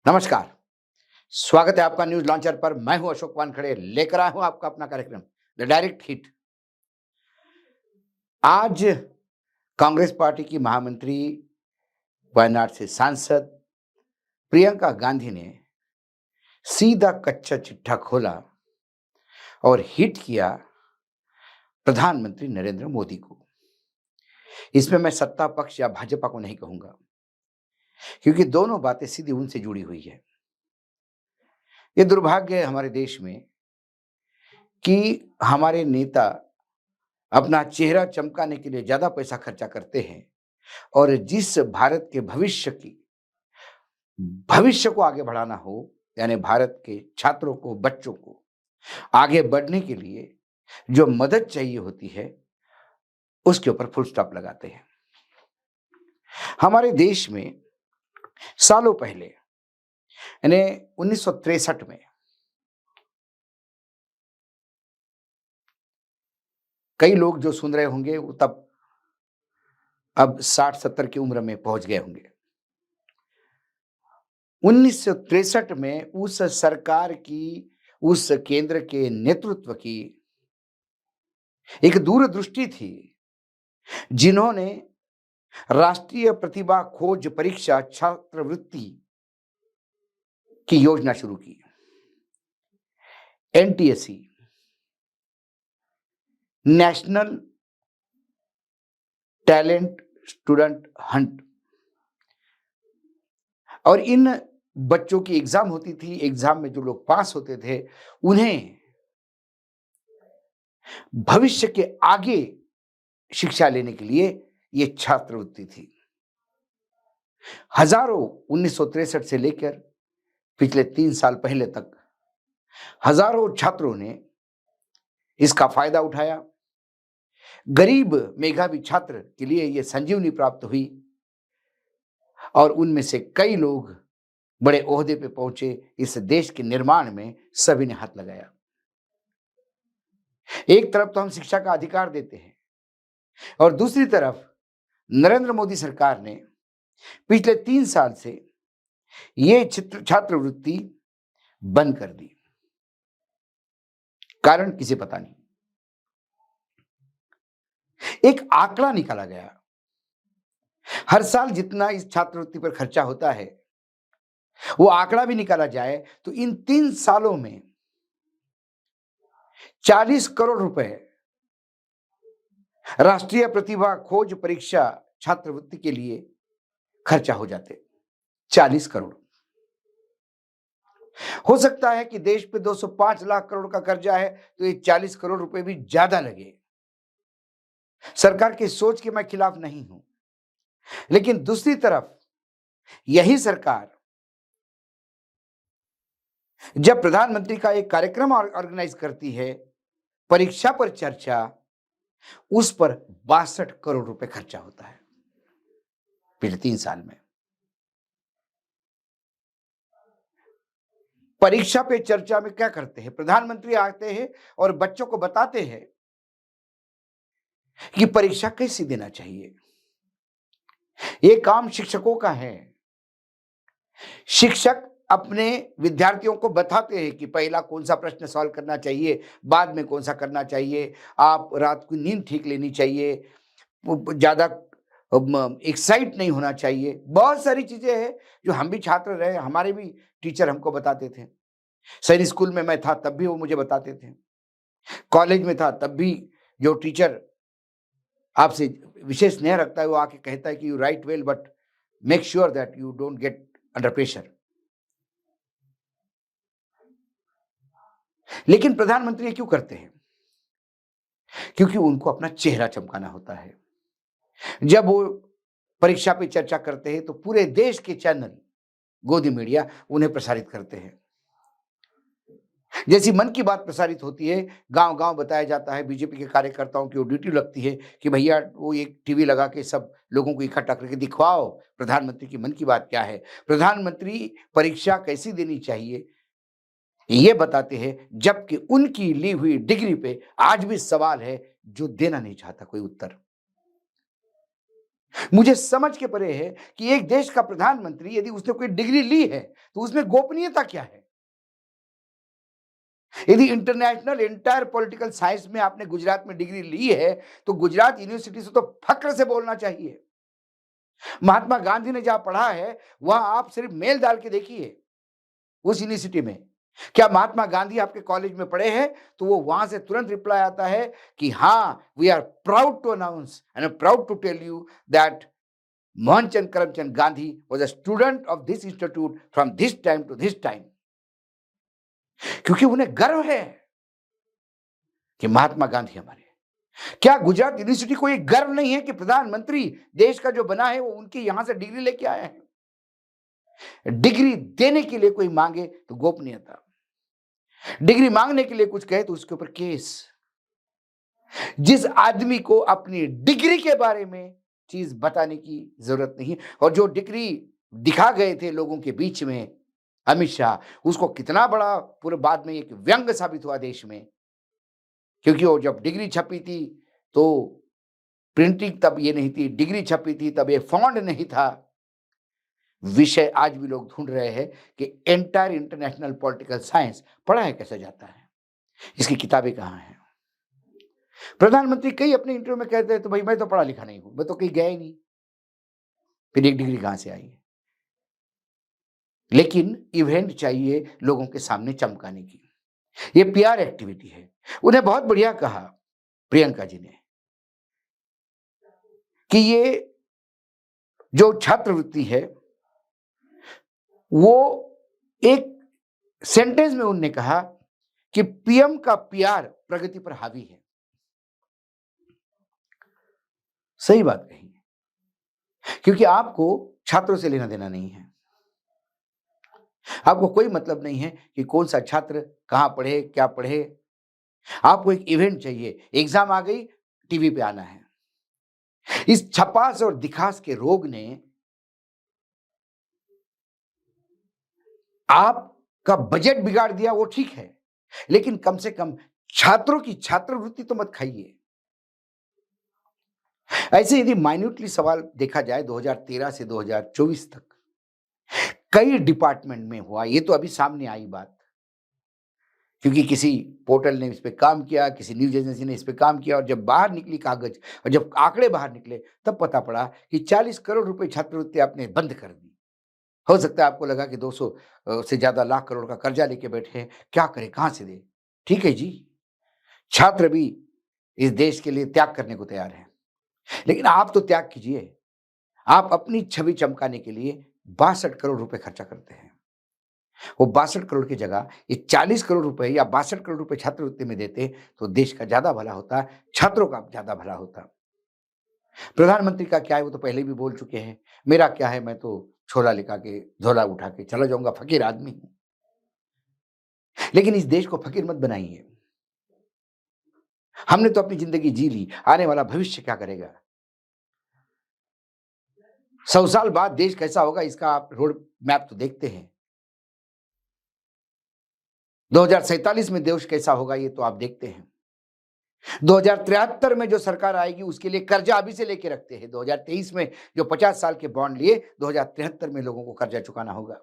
नमस्कार। स्वागत है आपका न्यूज लॉन्चर पर। मैं हूं अशोक वानखड़े, लेकर आया हूं आपका अपना कार्यक्रम द डायरेक्ट हिट। आज कांग्रेस पार्टी की महामंत्री, वायनाड से सांसद प्रियंका गांधी ने सीधा कच्चा चिट्ठा खोला और हिट किया प्रधानमंत्री नरेंद्र मोदी को। इसमें मैं सत्ता पक्ष या भाजपा को नहीं कहूंगा, क्योंकि दोनों बातें सीधी उनसे जुड़ी हुई है। ये दुर्भाग्य है हमारे देश में कि हमारे नेता अपना चेहरा चमकाने के लिए ज्यादा पैसा खर्चा करते हैं और जिस भारत के भविष्य को आगे बढ़ाना हो, यानी भारत के छात्रों को, बच्चों को आगे बढ़ने के लिए जो मदद चाहिए होती है, उसके ऊपर फुल स्टॉप लगाते हैं। हमारे देश में सालों पहले, यानी 1963 में, कई लोग जो सुन रहे होंगे वो तब अब 60-70 की उम्र में पहुंच गए होंगे। 1963 में उस सरकार की, उस केंद्र के नेतृत्व की एक दूरदृष्टि थी, जिन्होंने राष्ट्रीय प्रतिभा खोज परीक्षा छात्रवृत्ति की योजना शुरू की, NTSC, national talent student Hunt. और इन बच्चों की एग्जाम होती थी। एग्जाम में जो लोग पास होते थे, उन्हें भविष्य के आगे शिक्षा लेने के लिए यह छात्रवृत्ति थी। हजारों 1963 से लेकर पिछले 3 साल पहले तक हजारों छात्रों ने इसका फायदा उठाया। गरीब मेधावी छात्र के लिए यह संजीवनी प्राप्त हुई और उनमें से कई लोग बड़े ओहदे पे पहुंचे। इस देश के निर्माण में सभी ने हाथ लगाया। एक तरफ तो हम शिक्षा का अधिकार देते हैं और दूसरी तरफ नरेंद्र मोदी सरकार ने पिछले 3 साल से ये छात्रवृत्ति बंद कर दी। कारण किसे पता नहीं। एक आंकड़ा निकाला गया, हर साल जितना इस छात्रवृत्ति पर खर्चा होता है, वो आंकड़ा भी निकाला जाए तो इन 3 सालों में 40 करोड़ रुपए राष्ट्रीय प्रतिभा खोज परीक्षा छात्रवृत्ति के लिए खर्चा हो जाते। 40 करोड़। हो सकता है कि देश पे 205 लाख करोड़ का कर्जा है, तो ये 40 करोड़ रुपए भी ज्यादा लगे। सरकार की सोच के मैं खिलाफ नहीं हूं, लेकिन दूसरी तरफ यही सरकार जब प्रधानमंत्री का एक कार्यक्रम ऑर्गेनाइज करती है, परीक्षा पर चर्चा, उस पर 62 करोड़ रुपए खर्चा होता है पिछले 3 साल में। परीक्षा पे चर्चा में क्या करते हैं? प्रधानमंत्री आते हैं और बच्चों को बताते हैं कि परीक्षा कैसे देना चाहिए। यह काम शिक्षकों का है। शिक्षक अपने विद्यार्थियों को बताते हैं कि पहला कौन सा प्रश्न सॉल्व करना चाहिए, बाद में कौन सा करना चाहिए, आप रात को नींद ठीक लेनी चाहिए, ज्यादा एक्साइट नहीं होना चाहिए। बहुत सारी चीजें हैं जो हम भी छात्र रहे, हमारे भी टीचर हमको बताते थे। सैनिक स्कूल में मैं था तब भी वो मुझे बताते थे। कॉलेज में था तब भी जो टीचर आपसे विशेष स्नेह रखता है, वो आके कहता है कि you right well but make sure that you don't get under pressure. लेकिन प्रधानमंत्री ये क्यों करते हैं? क्योंकि उनको अपना चेहरा चमकाना होता है। जब वो परीक्षा पे चर्चा करते हैं तो पूरे देश के चैनल, गोदी मीडिया उन्हें प्रसारित करते हैं। जैसी मन की बात प्रसारित होती है, गांव-गांव बताया जाता है, बीजेपी के कार्यकर्ताओं की वो ड्यूटी लगती है कि भैया वो एक टीवी लगा के सब लोगों को इकट्ठा करके दिखवाओ प्रधानमंत्री की मन की बात क्या है, प्रधानमंत्री परीक्षा कैसी देनी चाहिए, ये बताते हैं। जबकि उनकी ली हुई डिग्री पे आज भी सवाल है जो देना नहीं चाहता कोई उत्तर। मुझे समझ के परे है कि एक देश का प्रधानमंत्री यदि उसने कोई डिग्री ली है तो उसमें गोपनीयता क्या है। यदि इंटरनेशनल एंटायर पॉलिटिकल साइंस में आपने गुजरात में डिग्री ली है तो गुजरात यूनिवर्सिटी से तो फक्र से बोलना चाहिए। महात्मा गांधी ने जहां पढ़ा है वहां आप सिर्फ मेल डाल के देखिए उस यूनिवर्सिटी में, क्या महात्मा गांधी आपके कॉलेज में पढ़े हैं, तो वो वहां से तुरंत रिप्लाई आता है कि हाँ, we are proud to announce and proud to tell you that Mohanchand Karamchand Gandhi was a student of this institute from this time to this time. क्योंकि उन्हें गर्व है कि महात्मा गांधी हमारे। क्या गुजरात यूनिवर्सिटी को यह गर्व नहीं है कि प्रधानमंत्री देश का जो बना है वो उनके यहां से डिग्री लेके आया है। डिग्री देने के लिए कोई मांगे तो गोपनीयता, डिग्री मांगने के लिए कुछ कहे तो उसके ऊपर केस। जिस आदमी को अपनी डिग्री के बारे में चीज बताने की जरूरत नहीं, और जो डिग्री दिखा गए थे लोगों के बीच में अमित शाह, उसको कितना बड़ा पूरे बाद में एक व्यंग साबित हुआ देश में। क्योंकि वो जब डिग्री छपी थी तो प्रिंटिंग तब ये नहीं थी, डिग्री छपी थी तब ये फॉन्ट नहीं था। विषय आज भी लोग ढूंढ रहे हैं कि एंटायर इंटरनेशनल पॉलिटिकल साइंस पढ़ाया कैसे जाता है, इसकी किताबें कहाँ हैं। प्रधानमंत्री कई अपने इंटरव्यू में कहते हैं तो भाई मैं तो पढ़ा लिखा नहीं हूं, मैं तो कहीं गया ही नहीं, फिर एक डिग्री कहां से आई। लेकिन इवेंट चाहिए लोगों के सामने चमकाने की, ये पीआर एक्टिविटी है। उन्हें बहुत बढ़िया कहा प्रियंका जी ने कि ये जो छात्रवृत्ति है वो एक सेंटेंस में उन्होंने कहा कि पीएम का पीआर प्रगति पर हावी है। सही बात कही, क्योंकि आपको छात्रों से लेना देना नहीं है। आपको कोई मतलब नहीं है कि कौन सा छात्र कहां पढ़े क्या पढ़े। आपको एक इवेंट चाहिए, एग्जाम आ गई टीवी पे आना है। इस छपास और दिखास के रोग ने आपका बजट बिगाड़ दिया, वो ठीक है, लेकिन कम से कम छात्रों की छात्रवृत्ति तो मत खाइए। ऐसे यदि माइन्यूटली सवाल देखा जाए 2013 से 2024 तक कई डिपार्टमेंट में हुआ, ये तो अभी सामने आई बात, क्योंकि किसी पोर्टल ने इस पे काम किया, किसी न्यूज एजेंसी ने इस पे काम किया, और जब बाहर निकली कागज और जब आंकड़े बाहर निकले तब पता पड़ा कि 40 करोड़ रुपए छात्रवृत्ति आपने बंद कर दी। हो सकता है आपको लगा कि 200 से ज्यादा लाख करोड़ का कर्जा लेके बैठे हैं, क्या करें कहां से दे। ठीक है जी, छात्र भी इस देश के लिए त्याग करने को तैयार है, लेकिन आप तो त्याग कीजिए। आप अपनी छवि चमकाने के लिए 62 करोड़ रुपए खर्चा करते हैं। वो 62 करोड़ की जगह ये 40 करोड़ रुपए या 62 करोड़ रुपए छात्रवृत्ति में देते तो देश का ज्यादा भला होता, छात्रों का ज्यादा भला होता। प्रधानमंत्री का क्या है, वो तो पहले भी बोल चुके हैं। मेरा क्या है, मैं तो छोला लेकर के झोला उठा के चला जाऊंगा, फकीर आदमी हूं। लेकिन इस देश को फकीर मत बनाइए। हमने तो अपनी जिंदगी जी ली, आने वाला भविष्य क्या करेगा। 100 साल बाद देश कैसा होगा इसका आप रोड मैप तो देखते हैं। 2047 में देश कैसा होगा ये तो आप देखते हैं। 2073 में जो सरकार आएगी उसके लिए कर्जा अभी से लेके रखते हैं। 2023 में जो 50 साल के बॉन्ड लिए, 2073 में लोगों को कर्जा चुकाना होगा।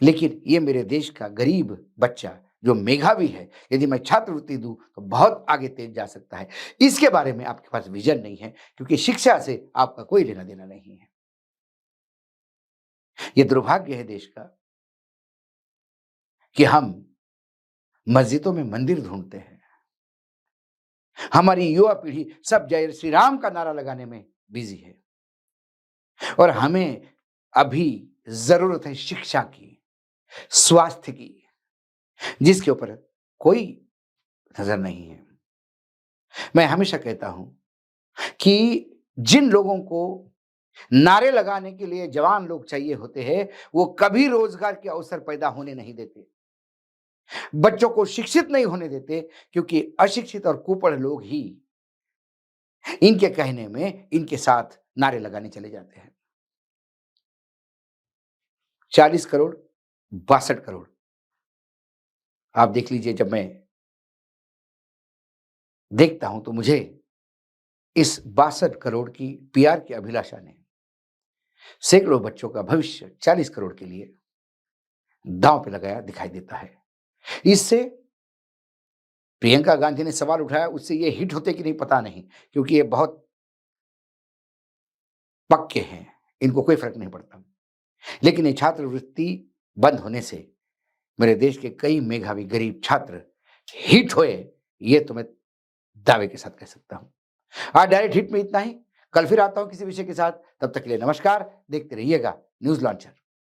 लेकिन ये मेरे देश का गरीब बच्चा जो मेधावी है, यदि मैं छात्रवृत्ति दूं तो बहुत आगे तेज जा सकता है। इसके बारे में आपके पास विजन नहीं है, क्योंकि शिक्षा से आपका कोई लेना देना नहीं है। ये दुर्भाग्य है देश का कि हम मस्जिदों में मंदिर ढूंढते हैं। हमारी युवा पीढ़ी सब जय श्री राम का नारा लगाने में बिजी है, और हमें अभी जरूरत है शिक्षा की, स्वास्थ्य की, जिसके ऊपर कोई नजर नहीं है। मैं हमेशा कहता हूं कि जिन लोगों को नारे लगाने के लिए जवान लोग चाहिए होते हैं, वो कभी रोजगार के अवसर पैदा होने नहीं देते, बच्चों को शिक्षित नहीं होने देते, क्योंकि अशिक्षित और कुपढ़ लोग ही इनके कहने में इनके साथ नारे लगाने चले जाते हैं। 40 करोड़, 62 करोड़, आप देख लीजिए। जब मैं देखता हूं तो मुझे इस 62 करोड़ की पीआर की अभिलाषा ने सैकड़ों बच्चों का भविष्य 40 करोड़ के लिए दांव पे लगाया दिखाई देता है। इससे प्रियंका गांधी ने सवाल उठाया, उससे ये हिट होते कि नहीं पता नहीं, क्योंकि ये बहुत पक्के हैं, इनको कोई फर्क नहीं पड़ता। लेकिन ये छात्रवृत्ति बंद होने से मेरे देश के कई मेधावी गरीब छात्र हिट हुए, ये तो मैं दावे के साथ कह सकता हूं। आज डायरेक्ट हिट में इतना ही। कल फिर आता हूं किसी विषय के साथ। तब तक के लिए नमस्कार। देखते रहिएगा न्यूज लॉन्चर।